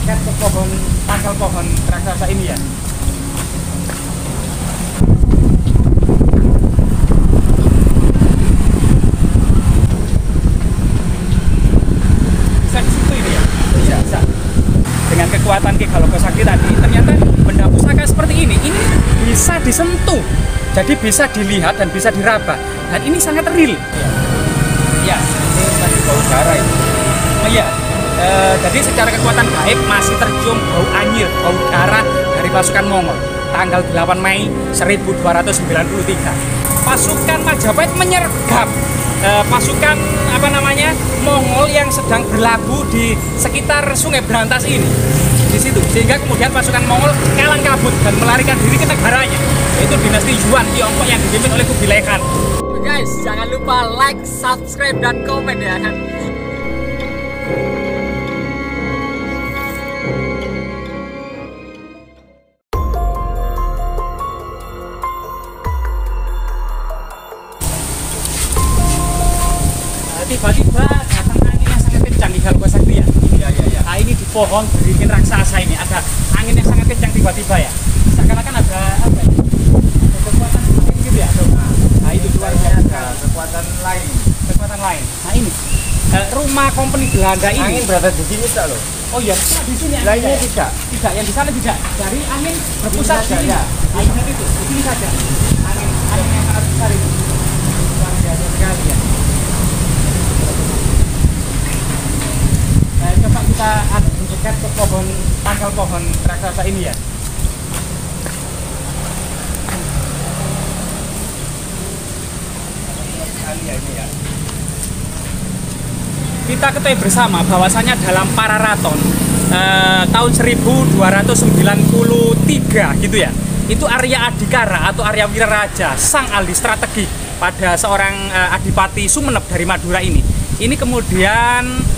mendekat ke pohon, pangkal pohon raksasa ini ya. Bisa di situ ini ya? Bisa. Dengan kekuatan Ki Galogosakti tadi, ternyata benda pusaka seperti ini bisa disentuh. Jadi bisa dilihat dan bisa diraba. Dan ini sangat real. Ya, ini tadi bau darah itu. Oh iya. Jadi secara kekuatan gaib masih tercium bau anyir, bau darah dari pasukan Mongol. Tanggal 8 Mei 1293. Pasukan Majapahit menyergap pasukan Mongol yang sedang berlabuh di sekitar Sungai Brantas ini. Di situ, sehingga kemudian pasukan Mongol kalang kabut dan melarikan diri ke negaranya, yaitu dinasti Yuan Tiongkok yang dipimpin oleh Kubilai Khan. Guys, jangan lupa like, subscribe, dan komen ya kan. Tiba-tiba datang angin yang sangat kencang di Galogosakti ya. Iya. Nah, ini di pohon beringin raksasa ini ada angin yang sangat kencang tiba-tiba ya. Seakan-akan ada apa ya? Kekuatan seperti gitu ya. Nah, itu luar biasa. Kekuatan lain. Nah, ini rumah kompeni Belanda ini. Angin berada di sini tak loh? Oh iya, di sini. Lainnya tidak. Tidak, yang di sana tidak. Dari angin berpusat di sini. Angin itu di sini saja. Angin yang sangat besar itu. Luar biasa sekali ya. Coba kita mendekat ke pohon, pangkal pohon raksasa ini ya. Kita ketahui bersama bahwasanya dalam Pararaton tahun 1293 gitu ya, itu Arya Adhikara atau Arya Wiraraja, sang ahli strategi pada seorang Adipati Sumenep dari Madura ini kemudian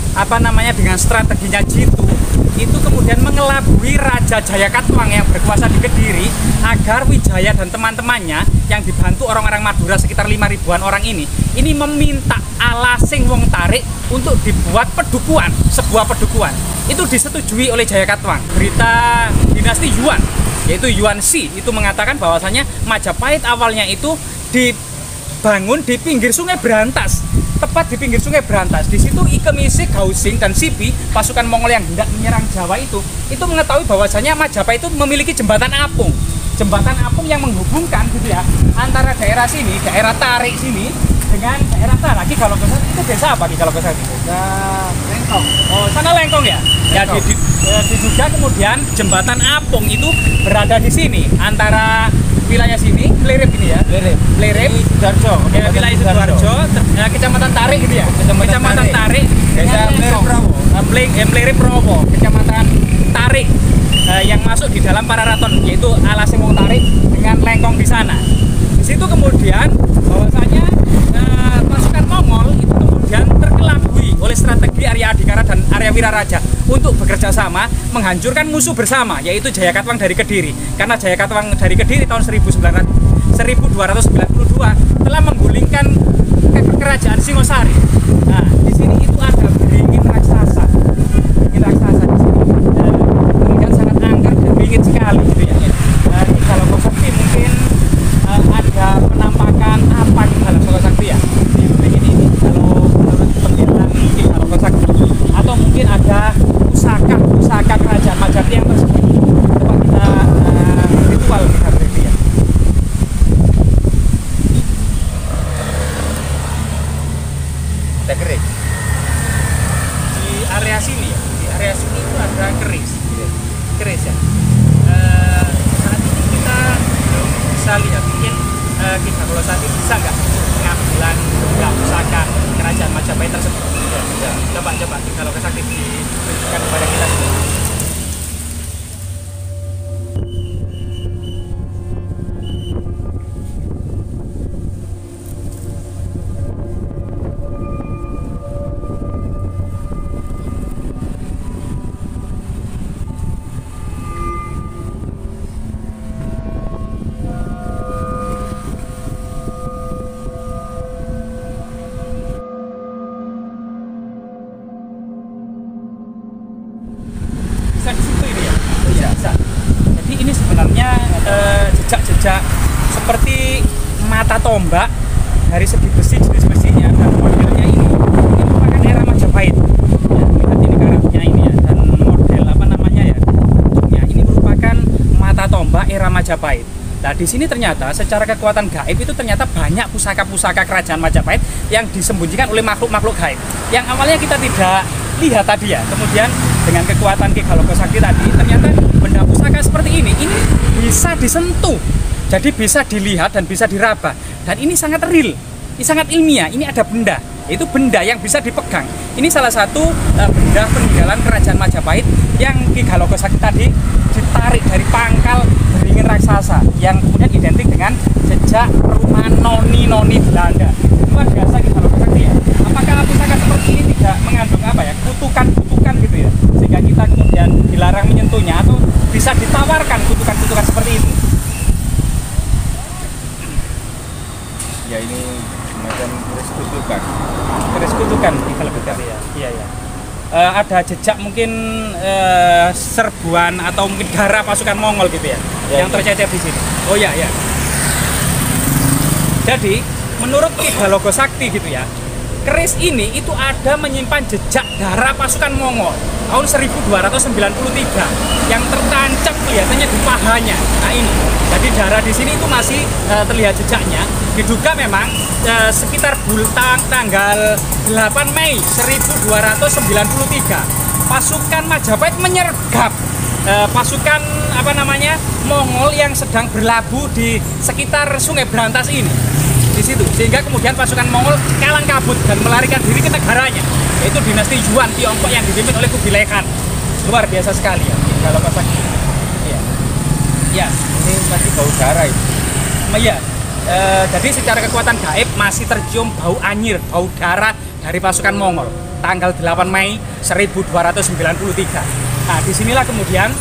dengan strateginya jitu itu kemudian mengelabui Raja Jayakatwang yang berkuasa di Kediri agar Wijaya dan teman-temannya yang dibantu orang-orang Madura sekitar 5.000-an orang ini meminta Alasing Wong Tarik untuk dibuat pedukuhan, sebuah pedukuhan. Itu disetujui oleh Jayakatwang. Berita dinasti Yuan, yaitu Yuan Shi, itu mengatakan bahwasanya Majapahit awalnya itu dibangun di pinggir Sungai Brantas. Tepat di pinggir Sungai Brantas. Di situ Ike Misi, Gausing, dan Sibi, pasukan Mongol yang hendak menyerang Jawa itu mengetahui bahwasanya Majapahit itu memiliki jembatan apung. Jembatan apung yang menghubungkan gitu ya antara daerah sini, daerah Tarik sini dengan daerah sana. Ki Galogosakti itu desa apa Ki Galogosakti? Desa Lengkong. Oh, sana Lengkong ya? Ya, diduga kemudian jembatan apung itu berada di sini antara wilayah sini, Plerip ini ya. Plerip, Sidoarjo. Ya, wilayah Sidoarjo, Kecamatan Tarik gitu ya. Kecamatan Tarik. Desa Plerip Prowo, Kecamatan Tarik yang masuk di dalam Pararaton, yaitu Alasing Wong Tarik dengan Lengkong di sana. Di situ kemudian bahwasanya pasukan Mongol itu kemudian terkelabui oleh strategi Arya Adhikara dan Arya Wiraraja untuk bekerja sama menghancurkan musuh bersama, yaitu Jayakatwang dari Kediri. Karena Jayakatwang dari Kediri tahun 1292 telah menggulingkan kerajaan Singosari. Nah, di sini itu ada beringin raksasa. Beringin raksasa di sini. Kemudian sangat angker dan beringin sekali gitu ya. Di Galogosakti mungkin ada penampakan apa di Galogosakti ya? Di beringin ini kalau menurut penelitian di Galogosakti, atau mungkin ada pusaka kerajaan Majapahit yang tersembunyi. Coba kita ritual kita beri ya. Ada keris. Di area sini ya, di area sini itu ada keris ya. Saat ini kita belum bisa lihat, mungkin Ki Galogosakti bisa nggak pengambilan pusaka kerajaan Majapahit tersebut? Ya. Coba Ki Galogosakti ditunjukkan kepada kita semua. bisa di situ ini ya. Bisa. Jadi ini sebenarnya jejak-jejak seperti mata tombak dari segi besi, jenis besinya dan modelnya ini merupakan era Majapahit. Ya, lihat ini karetnya ini ya, dan model apa namanya ya, ini merupakan mata tombak era Majapahit. Nah, di sini ternyata secara kekuatan gaib itu ternyata banyak pusaka-pusaka kerajaan Majapahit yang disembunyikan oleh makhluk-makhluk gaib yang awalnya kita tidak lihat tadi ya. Kemudian dengan kekuatan Ki Galoko Sakti tadi, ternyata benda pusaka seperti ini bisa disentuh. Jadi bisa dilihat dan bisa diraba. Dan ini sangat real, ini sangat ilmiah. Ini ada benda, itu benda yang bisa dipegang. Ini salah satu benda peninggalan kerajaan Majapahit yang Ki Galoko Sakti tadi ditarik dari pangkal beringin raksasa yang kemudian identik dengan jejak rumah noni-noni Belanda. Luar biasa Ki Galoko Sakti ya. Apakah pusaka seperti ini tidak mengandung apa ya, kutukan-kutukan gitu ya, sehingga kita kemudian dilarang menyentuhnya, atau bisa ditawarkan kutukan-kutukan seperti itu? Ya, ini semacam Keris kutukan Ki Galoko Sakti ya. Iya ya. Ada jejak mungkin serbuan atau mungkin darah pasukan Mongol gitu ya, yang tercecer di sini. Oh ya. Jadi menurut Ki Galoko Sakti gitu ya, keris ini itu ada menyimpan jejak darah pasukan Mongol tahun 1293 yang tertancap kelihatannya di pahanya. Nah ini, jadi darah di sini itu masih terlihat jejaknya. Diduga memang sekitar tanggal 8 Mei 1293 pasukan Majapahit menyergap pasukan Mongol yang sedang berlabuh di sekitar Sungai Brantas ini. Di situ, sehingga kemudian pasukan Mongol kalang kabut dan melarikan diri ke negaranya, yaitu dinasti Yuan Tiongkok yang dipimpin oleh Kubilai Khan. Luar biasa sekali ya kalau pasang. Iya, ini masih bau darah itu. Iya. Jadi secara kekuatan gaib masih tercium bau anyir, bau darah dari pasukan Mongol tanggal 8 Mei 1293. Nah, disinilah kemudian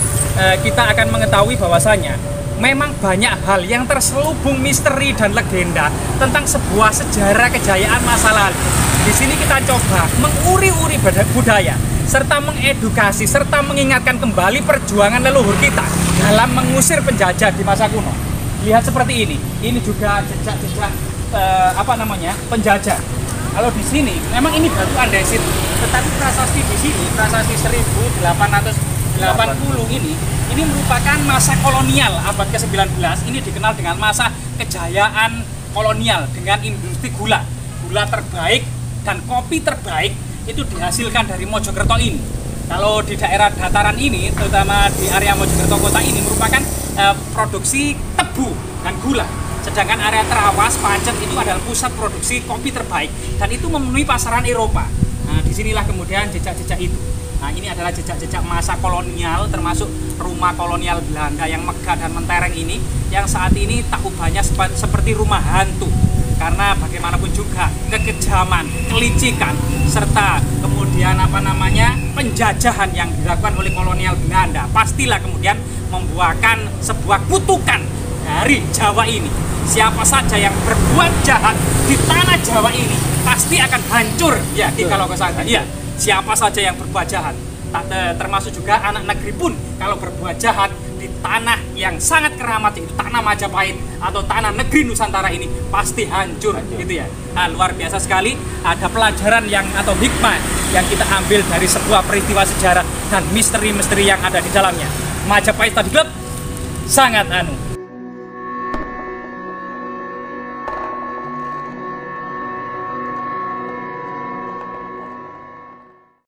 kita akan mengetahui bahwasanya memang banyak hal yang terselubung misteri dan legenda tentang sebuah sejarah kejayaan masa lalu. Di sini kita coba menguri-uri budaya serta mengedukasi serta mengingatkan kembali perjuangan leluhur kita dalam mengusir penjajah di masa kuno. Lihat seperti ini juga jejak-jejak penjajah. Kalau di sini memang ini batu andesit, tetapi prasasti di sini, prasasti 1880 ini merupakan masa kolonial abad ke-19. Ini dikenal dengan masa kejayaan kolonial dengan industri gula terbaik dan kopi terbaik itu dihasilkan dari Mojokerto ini. Kalau di daerah dataran ini, terutama di area Mojokerto kota ini merupakan produksi tebu dan gula. Sedangkan area Terawas, Pacet itu adalah pusat produksi kopi terbaik dan itu memenuhi pasaran Eropa. Nah, disinilah kemudian jejak-jejak itu. Nah, ini adalah jejak-jejak masa kolonial, termasuk rumah kolonial Belanda yang megah dan mentereng ini, yang saat ini tak ubahnya seperti rumah hantu. Karena bagaimanapun juga kekejaman, kelicikan, serta kemudian penjajahan yang dilakukan oleh kolonial Belanda pastilah kemudian membuahkan sebuah kutukan dari Jawa ini. Siapa saja yang berbuat jahat di tanah Jawa ini pasti akan hancur ya Ki Galoko Sakti. Ya, siapa saja yang berbuat jahat, termasuk juga anak negeri pun kalau berbuat jahat di tanah yang sangat keramat, itu tanah Majapahit atau tanah negeri Nusantara ini pasti hancur. Gitu ya. Nah, luar biasa sekali, ada pelajaran atau hikmah yang kita ambil dari sebuah peristiwa sejarah dan misteri-misteri yang ada di dalamnya. Majapahit tadi sangat